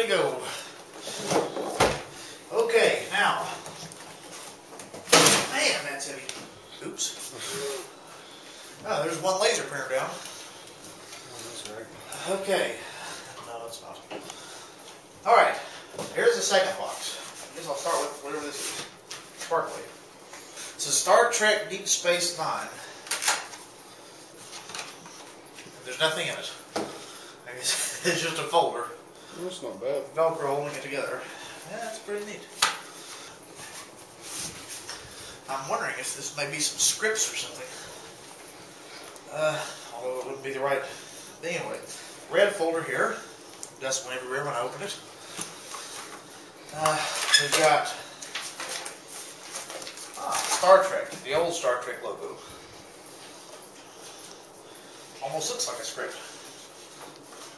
to go. Okay, now. Man, that's heavy. Oops. Oh, there's one laser printer down. Oh, that's right. Okay. No, it's not. Alright, here's the second box. I guess I'll start with whatever this is. Sparkly. It's a Star Trek Deep Space Nine. There's nothing in it. I guess it's just a folder. That's not bad. Velcro holding it together. Yeah, that's pretty neat. I'm wondering if this may be some scripts or something. Although it wouldn't be the right thing anyway. Red folder here. Dust went everywhere when I opened it. We've got Star Trek, the old Star Trek logo. Almost looks like a script,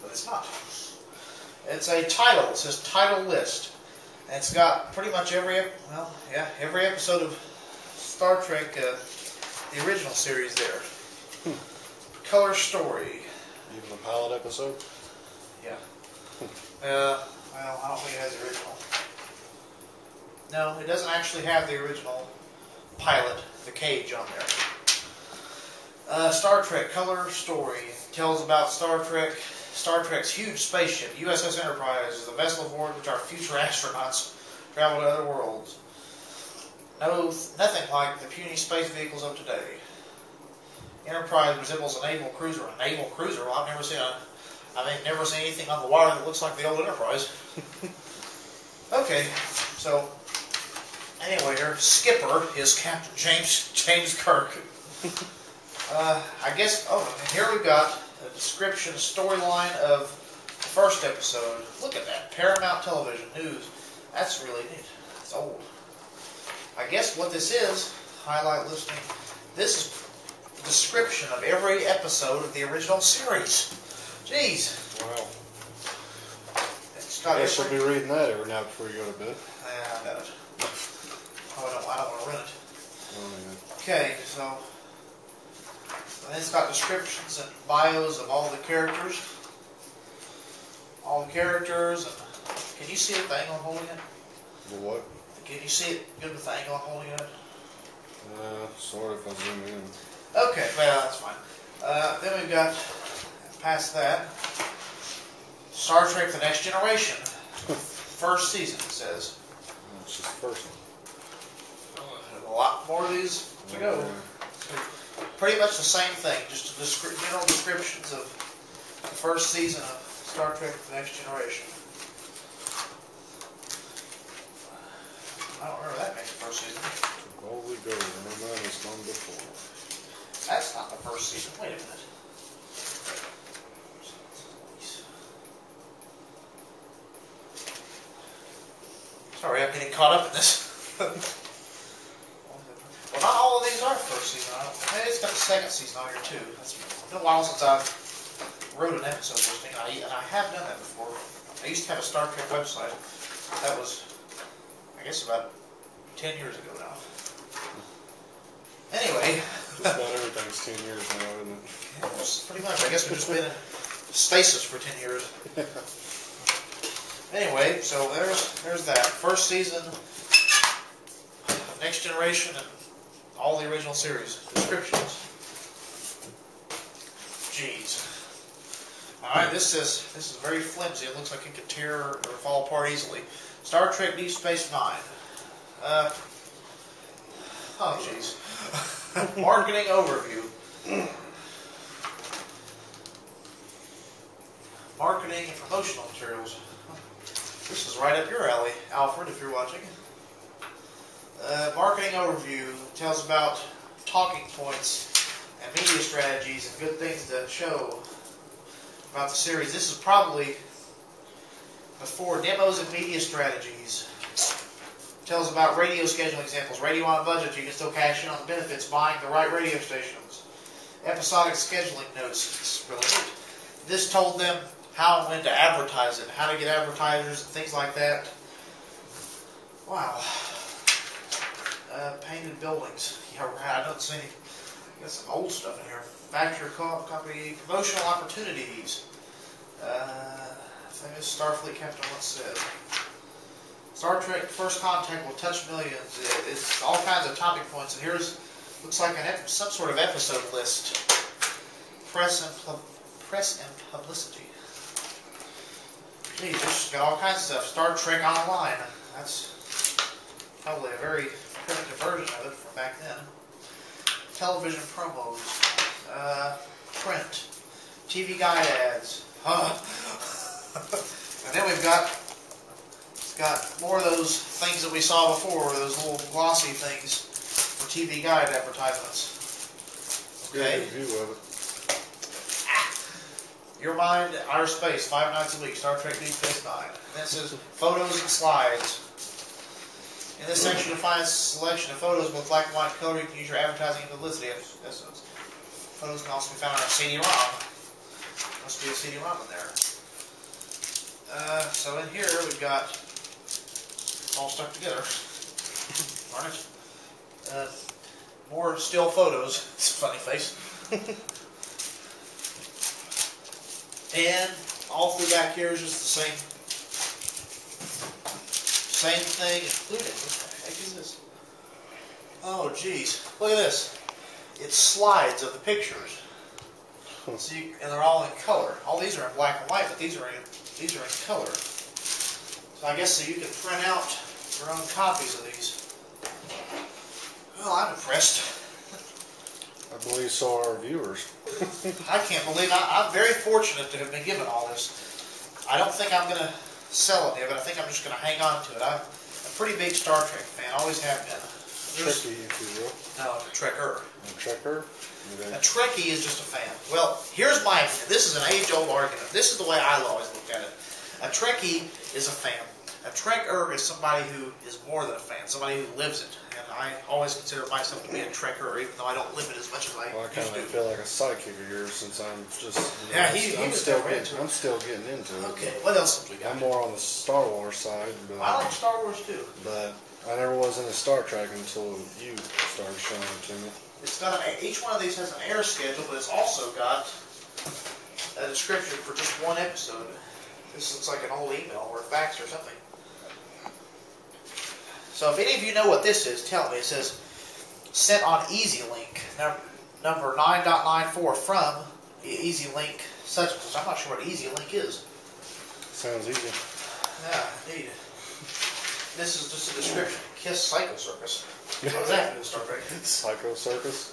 but it's not. It's a title. It says title list. And it's got pretty much every episode of Star Trek, the original series there. Color story. Even the pilot episode? Yeah. Well, I don't think it has the original. No, it doesn't actually have the original pilot, the cage, on there. Star Trek Color Story tells about Star Trek's huge spaceship, USS Enterprise, is the vessel aboard which our future astronauts travel to other worlds. Nothing like the puny space vehicles of today. Enterprise resembles a naval cruiser. A naval cruiser? Well, I've never seen anything on the water that looks like the old Enterprise. Okay, so anyway, here Skipper is Captain James Kirk. I guess. Oh, and here we've got a description, storyline of the first episode. Look at that, Paramount Television News. That's really neat. It's old. I guess what this is, highlight listening. This is a description of every episode of the original series. Jeez. Wow. I guess you'll be reading that every night before you go to bed. Yeah, I bet it. Oh, I don't want to rent it. Oh, yeah. Okay, so it's got descriptions and bios of all the characters. And can you see it with the angle I'm holding it? The what? Can you see it good with the angle I'm holding it? Sort of, if I zoom in. Okay, well, that's fine. Then we've got, past that, Star Trek The Next Generation. First season, it says. It's just the first one. A lot more of these to go. Pretty much the same thing, just general descriptions of the first season of Star Trek The Next Generation. I don't remember that being the first season. Boldly go, no man has gone before. That's not the first season. Wait a minute. Sorry, I'm getting caught up in this. Well, not all of these are first season. It's got the second season on here too. It's been a while since I wrote an episode listing, and I have done that before. I used to have a Star Trek website. That was, I guess, about 10 years ago now. Anyway. Just about everything's 10 years now, isn't it? Yeah, pretty much. I guess we've just been in stasis for 10 years. Anyway, so there's that. First season, Next Generation, and all the original series. Descriptions. Jeez. Alright, this is very flimsy. It looks like it could tear or fall apart easily. Star Trek Deep Space Nine. Oh, jeez. Marketing overview. Marketing and promotional materials. This is right up your alley, Alfred, if you're watching. Marketing overview tells about talking points and media strategies and good things to show about the series. This is probably before demos and media strategies. Tells about radio scheduling examples. Radio on a budget, you can still cash in on the benefits buying the right radio stations. Episodic scheduling notes. It's really neat. This told them how and when to advertise it, how to get advertisers and things like that. Wow. Painted buildings. Yeah, I don't see any. Got some old stuff in here. Factory copy, promotional opportunities. Famous Starfleet captain once said. Star Trek First Contact will touch millions. It's all kinds of topic points, and here's looks like some sort of episode list. Press and publicity. Geez, just got all kinds of stuff. Star Trek Online. That's probably a very primitive version of it from back then. Television promos, print, TV guide ads. And then it's got more of those things that we saw before, those little glossy things for TV guide advertisements. Okay. Good view of it. Your Mind, Outer Space, 5 nights a week, Star Trek Deep Space Nine. And then it says photos and slides. In this section, you'll find a selection of photos with black and white color. You can use your advertising and publicity. Photos can also be found on a CD-ROM. Must be a CD-ROM in there. So in here, we've got all stuck together. Darn it. More still photos. It's a funny face. And all through back here is just the same thing included. What the heck is this? Oh, geez. Look at this. It's slides of the pictures. See, and they're all in color. All these are in black and white, but these are in color. So I guess so you can print out your own copies of these. Well, I'm impressed. I believe so are our viewers. I can't believe I'm very fortunate to have been given all this. I don't think I'm going to sell it, but I think I'm just going to hang on to it. I'm a pretty big Star Trek fan, always have been. Trekkie, if you will. No, a Trekker. A Trekker? Okay. A Trekkie is just a fan. Well, here's my opinion. This is an age-old argument. This is the way I always look at it. A Trekkie is a fan. A Trekker is somebody who is more than a fan, somebody who lives it. And I always consider myself to be a Trekker, even though I don't live it as much as I Well, I kind used of to. feel like a sidekick of yours since I'm just. Yeah, I'm still getting into it. Okay, what else have we got? I'm more on the Star Wars side, but I like Star Wars too. But I never was into Star Trek until you started showing it to me. It's got each one of these has an air schedule, but it's also got a description for just one episode. This looks like an old email or a fax or something. So if any of you know what this is, tell me. It says sent on EasyLink, number 9.94 from EasyLink such and such. I'm not sure what EasyLink is. Sounds easy. Yeah, indeed. This is just a description. Kiss Psycho Circus. What does that have to do with Star Trek? Psycho Circus?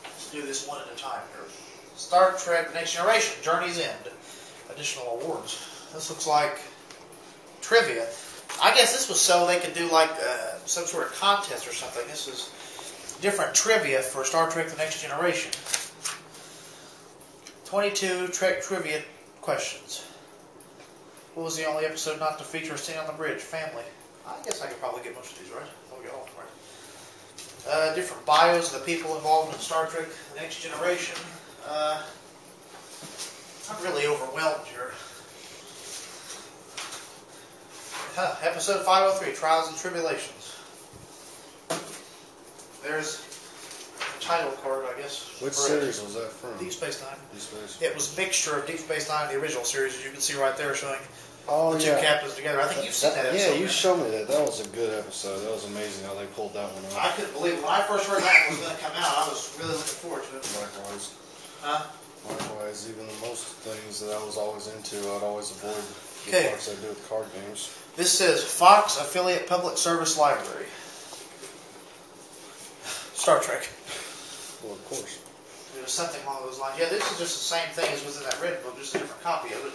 Let's do this one at a time here. Star Trek Next Generation, Journey's End. Additional awards. This looks like trivia. I guess this was so they could do like some sort of contest or something. This is different trivia for Star Trek The Next Generation. 22 Trek trivia questions. What was the only episode not to feature a scene on the bridge? Family. I guess I could probably get most of these right. I'll get all of them right. Different bios of the people involved in Star Trek The Next Generation. I'm really overwhelmed here. Episode 503, Trials and Tribulations. There's the title card, I guess. Which series was that from? Deep Space Nine. Deep Space. It was a mixture of Deep Space Nine and the original series, as you can see right there, showing the two captains together. I think you've seen that episode. Yeah, you showed me that. That was a good episode. That was amazing how they pulled that one off. I couldn't believe it. When I first heard that was going to come out, I was really looking forward to it. Likewise. Huh? Likewise, even most things that I was always into, I'd always avoid the Okay. parts that do with card games. This says Fox Affiliate Public Service Library. Star Trek. Well, of course. It was something along those lines. Yeah, this is just the same thing as was in that red book, just a different copy of it.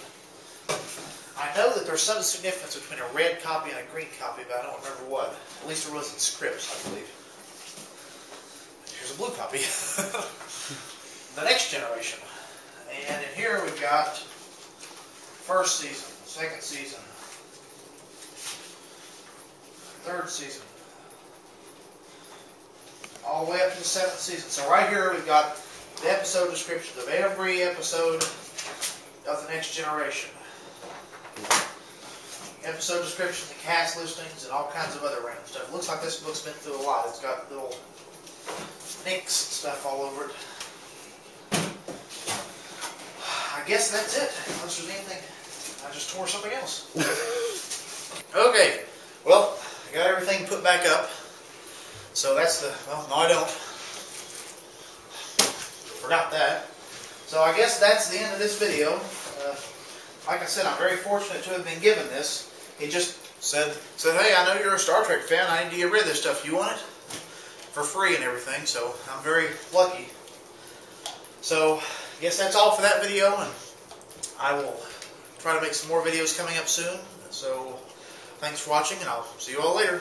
I know that there's some significance between a red copy and a green copy, but I don't remember what. At least there was in scripts, I believe. Here's a blue copy. The Next Generation. And in here we've got first season, second season, third season, all the way up to the seventh season. So right here we've got the episode descriptions of every episode of The Next Generation. Episode descriptions, the cast listings, and all kinds of other random stuff. It looks like this book's been through a lot. It's got little nicks and stuff all over it. I guess that's it. Unless there's anything, I just tore something else. Okay, well, I got everything put back up. So that's the, well, no I don't. Forgot that. So I guess that's the end of this video. Like I said, I'm very fortunate to have been given this. He just said, hey, I know you're a Star Trek fan. I need to get rid of this stuff. You want it? For free and everything. So I'm very lucky. So I guess that's all for that video. And I will try to make some more videos coming up soon. So thanks for watching, and I'll see you all later.